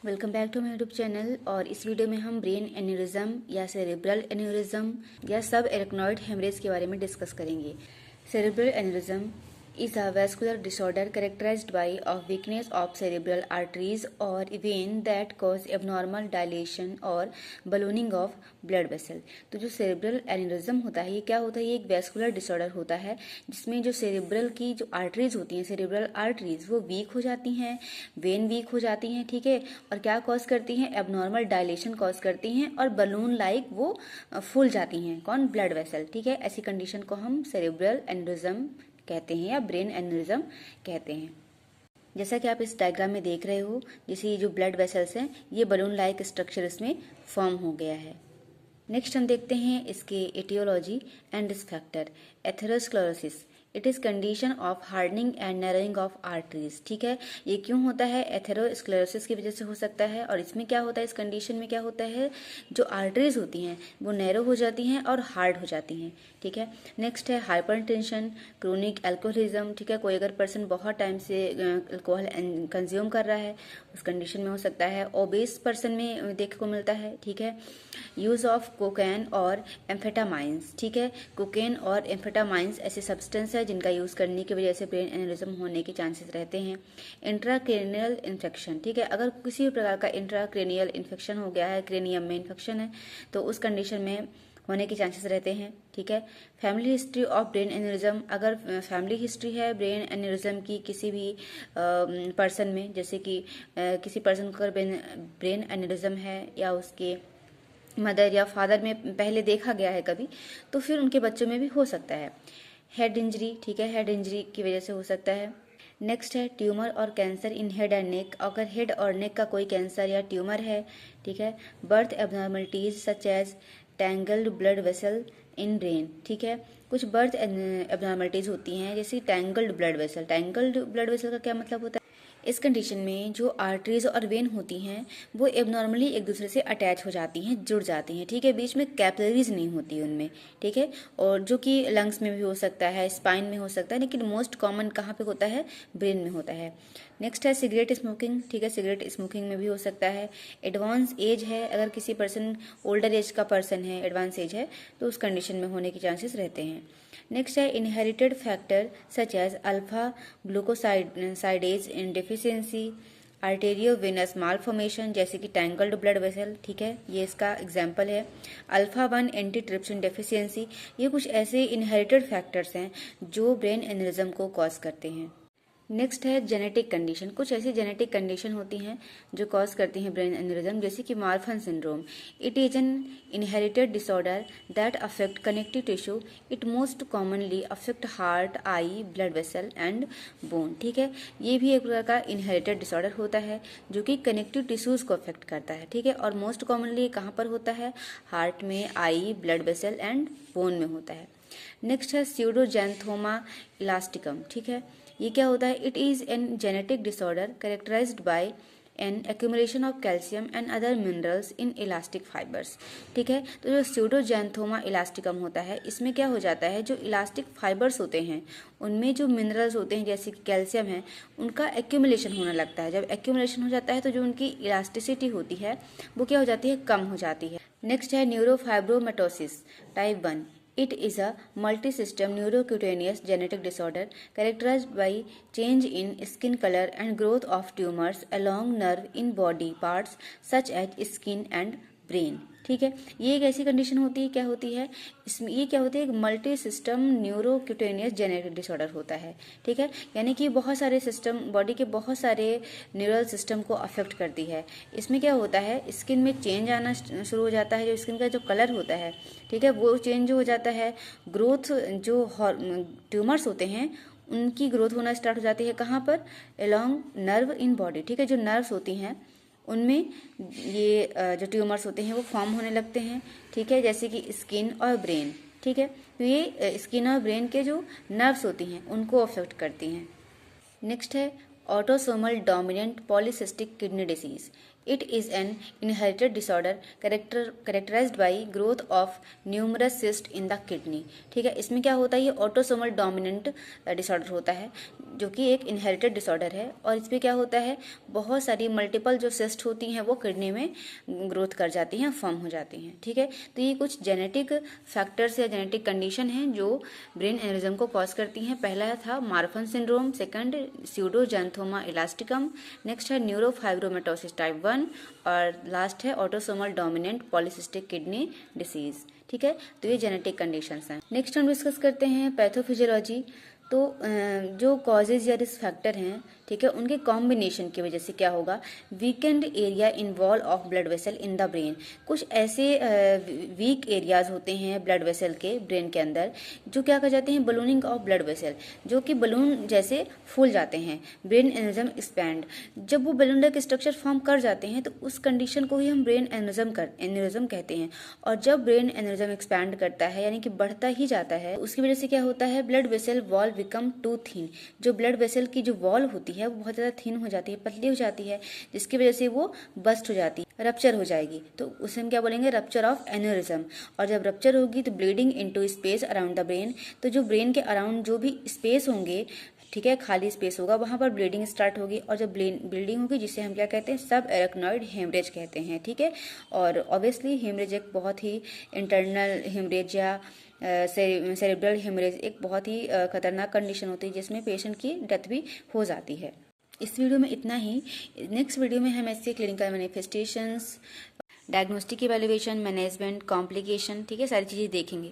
Welcome back to my YouTube channel. और इस video में हम ब्रेन एन्यूरिज्म या सेरेब्रल एन्यूरिज्म या सब एरेक्नॉइड हेमरेज के बारे में डिस्कस करेंगे। Cerebral aneurysm is a vascular disorder characterized by a weakness of cerebral arteries or vein that cause abnormal dilation और ballooning of blood vessel। तो जो cerebral aneurysm होता है ये क्या होता है, ये एक vascular disorder होता है जिसमें जो cerebral की जो arteries होती हैं, cerebral arteries वो weak हो जाती हैं, vein weak हो जाती हैं, ठीक है। और क्या cause करती हैं, abnormal dilation cause करती हैं और balloon like वो फूल जाती हैं, कौन, blood vessel, ठीक है। ऐसी condition को हम cerebral aneurysm कहते हैं या ब्रेन एन्यूरिज्म कहते हैं। जैसा कि आप इस डायग्राम में देख रहे हो, जैसे ये जो ब्लड वेसल्स हैं ये बलून लाइक स्ट्रक्चर इसमें फॉर्म हो गया है। नेक्स्ट हम देखते हैं इसके aetiology and risk factor. Atherosclerosis, it is condition of hardening and narrowing of arteries, ठीक है। ये क्यों होता है, एथेरोस्क्लेरोसिस की वजह से हो सकता है। और इसमें क्या होता है, इस कंडीशन में क्या होता है, जो आर्टरीज होती हैं वो नैरो हो जाती हैं और हार्ड हो जाती हैं, ठीक है। नेक्स्ट है हाइपरटेंशन, क्रोनिक एल्कोहलिज्म, ठीक है। कोई अगर पर्सन बहुत टाइम से अल्कोहल कंज्यूम कर रहा है उस कंडीशन में हो सकता है। ओबेस पर्सन में देखने को मिलता है, ठीक है। यूज ऑफ कोकेन और एम्फेटामाइंस, ठीक है। कोकेन और एम्फेटामाइंस ऐसे सब्सटेंस है जिनका यूज करने की वजह से ब्रेन एन्यूरिज्म होने के चांसेस रहते हैं। इंट्राक्रेनियल इन्फेक्शन, ठीक है। अगर किसी भी प्रकार का इंट्राक्रेनियल इन्फेक्शन हो गया है, क्रेनियम में इन्फेक्शन है, तो उस कंडीशन में होने के चांसेस रहते हैं, ठीक है। Family history of brain aneurysm, अगर फैमिली हिस्ट्री है ब्रेन एन्यूरिज्म की किसी भी पर्सन में, जैसे कि किसी पर्सन को ब्रेन एन्यूरिज्म है या उसके मदर या फादर में पहले देखा गया है कभी, तो फिर उनके बच्चों में भी हो सकता है। हेड इंजरी, ठीक है, हेड इंजरी की वजह से हो सकता है। नेक्स्ट है ट्यूमर और cancer in head and neck, अगर हेड और नेक का कोई कैंसर या ट्यूमर है, ठीक है। Birth abnormalities such as tangled blood vessel in brain, ठीक है। कुछ बर्थ एबनॉर्मलिटीज होती हैं जैसे tangled blood vessel. Tangled blood vessel का क्या मतलब होता है, इस कंडीशन में जो आर्टरीज और वेन होती हैं वो एबनॉर्मली एक दूसरे से अटैच हो जाती हैं, जुड़ जाती हैं, ठीक है। बीच में कैपिलरीज नहीं होती उनमें, ठीक है। और जो कि लंग्स में भी हो सकता है, स्पाइन में हो सकता है, लेकिन मोस्ट कॉमन कहाँ पे होता है, ब्रेन में होता है। नेक्स्ट है सिगरेट स्मोकिंग, ठीक है। सिगरेट स्मोकिंग में भी हो सकता है। एडवांस एज है, अगर किसी पर्सन ओल्डर एज का पर्सन है, एडवांस एज है, तो उस कंडीशन में होने के चांसेस रहते हैं। नेक्स्ट है inherited factor such as alpha glucosidase in deficiency, arteriovenous malformation जैसे कि टैंगल्ड ब्लड वेसल, ठीक है, ये इसका एग्जाम्पल है। अल्फा 1 एंटीट्रिप्सिन डेफिशिएंसी, ये कुछ ऐसे इनहेरिटेड फैक्टर्स हैं जो ब्रेन एन्यूरिज्म को कॉज करते हैं। नेक्स्ट है जेनेटिक कंडीशन, कुछ ऐसी जेनेटिक कंडीशन होती हैं जो कॉज करती हैं ब्रेन एन्यूरिज्म, जैसे कि Marfan syndrome. It is an inherited disorder that affect connective tissue, it most commonly affect heart, I, blood vessel and bone, ठीक है। ये भी एक प्रकार का इनहेरिटेड डिसऑर्डर होता है जो कि कनेक्टिव टिश्यूज को अफेक्ट करता है, ठीक है। और मोस्ट कॉमनली कहाँ पर होता है, हार्ट में, आई, ब्लड वेसल एंड बोन में होता है। नेक्स्ट है स्यूडोजैंथोमा इलास्टिकम, ठीक है। ये क्या होता है, it is an genetic disorder characterised by an accumulation of calcium and other minerals in elastic fibres, ठीक है। तो जो स्यूडोजैंथोमा इलास्टिकम होता है, इसमें क्या हो जाता है, जो इलास्टिक फाइबर्स होते हैं उनमें जो मिनरल्स होते हैं जैसे कि कैल्शियम है, उनका एक्यूमुलेशन होने लगता है। जब एक्यूमुलेशन हो जाता है तो जो उनकी इलास्टिसिटी होती है वो क्या हो जाती है, कम हो जाती है। नेक्स्ट है neurofibromatosis type 1, it is a multi-system neurocutaneous genetic disorder characterized by change in skin color and growth of tumors along nerve in body parts such as skin and brain, ठीक है। ये एक ऐसी कंडीशन होती है, क्या होती है इसमें, ये क्या होती है, एक मल्टी सिस्टम न्यूरोक्यूटेनियस जेनेटिक डिसऑर्डर होता है, ठीक है। यानी कि बहुत सारे सिस्टम, बॉडी के बहुत सारे न्यूरल सिस्टम को अफेक्ट करती है। इसमें क्या होता है, स्किन में चेंज आना शुरू हो जाता है, जो स्किन का जो कलर होता है, ठीक है, वो चेंज हो जाता है। ग्रोथ, जो ट्यूमर्स होते हैं उनकी ग्रोथ होना स्टार्ट हो जाती है, कहाँ पर, अलोंग नर्व इन बॉडी, ठीक है। जो नर्व्स होती हैं उनमें ये जो ट्यूमर्स होते हैं वो फॉर्म होने लगते हैं, ठीक है, जैसे कि स्किन और ब्रेन, ठीक है। तो ये स्किन और ब्रेन के जो नर्व्स होती हैं उनको अफेक्ट करती हैं। नेक्स्ट है autosomal dominant polycystic kidney disease, it is an inherited disorder characterised by growth of numerous cyst in the kidney, ठीक है। इसमें क्या होता है, ये ऑटोसोमल डोमिनेंट डिसऑर्डर होता है जो कि एक इनहेरिटेड डिसऑर्डर है और इसमें क्या होता है, बहुत सारी मल्टीपल जो सिस्ट होती हैं वो किडनी में ग्रोथ कर जाती हैं, फॉर्म हो जाती हैं। ठीक है, तो ये कुछ जेनेटिक फैक्टर्स या जेनेटिक कंडीशन हैं जो ब्रेन एनेरिज्म को कॉज करती हैं। पहला था मार्फन सिंड्रोम, सेकंड स्यूडोजैंथोमा इलास्टिकम, नेक्स्ट है न्यूरोफाइब्रोमेटोसिस टाइप 1 और लास्ट है autosomal dominant polycystic kidney disease. ठीक है, तो ये जेनेटिक कंडीशंस हैं। नेक्स्ट हम डिस्कस करते हैं पैथोफिजियोलॉजी। तो जो कॉजेज या रिस्क फैक्टर हैं, ठीक है, उनके कॉम्बिनेशन की वजह से क्या होगा, weekend area involve of blood vessel in the brain. कुछ ऐसे वीक एरियाज होते हैं ब्लड वेसल के ब्रेन के अंदर जो क्या कर जाते हैं, बलूनिंग ऑफ ब्लड वेसल, जो कि बलून जैसे फूल जाते हैं, ब्रेन एनेरिज्म एक्सपैंड। जब वो बलून लाइक स्ट्रक्चर फॉर्म कर जाते हैं तो उस कंडीशन को ही हम ब्रेन एनेरिज्म कहते हैं। और जब ब्रेन एनेरिज्म एक्सपैंड करता है यानी कि बढ़ता ही जाता है, उसकी वजह से क्या होता है, blood vessel wall become too thin. जो ब्लड वेसल की जो वॉल होती है वो बहुत ज़्यादा थिन हो जाती है, पतली हो जाती है, जिसकी वजह से वो बस्ट हो जाती है, रप्चर हो जाएगी। तो उसे हम क्या बोलेंगे, रप्चर ऑफ एनेरिज्म। और जब रप्चर होगी तो bleeding into space around the brain. तो जो ब्रेन के अराउंड जो भी स्पेस होंगे, ठीक है, खाली स्पेस होगा, वहां पर ब्लीडिंग स्टार्ट होगी। और जब ब्लीडिंग होगी, जिसे हम क्या कहते हैं, सब एरेक्नॉइड हेमरेज कहते हैं। ठीक है, और ऑब्वियसली हेमरेज एक बहुत ही इंटरनल हेमरेज या सेरेब्रल हेमरेज एक बहुत ही खतरनाक कंडीशन होती है जिसमें पेशेंट की डेथ भी हो जाती है। इस वीडियो में इतना ही। नेक्स्ट वीडियो में हम ऐसे clinical manifestations, diagnostic evaluation, management, complication, ठीक है, सारी चीज़ें देखेंगे।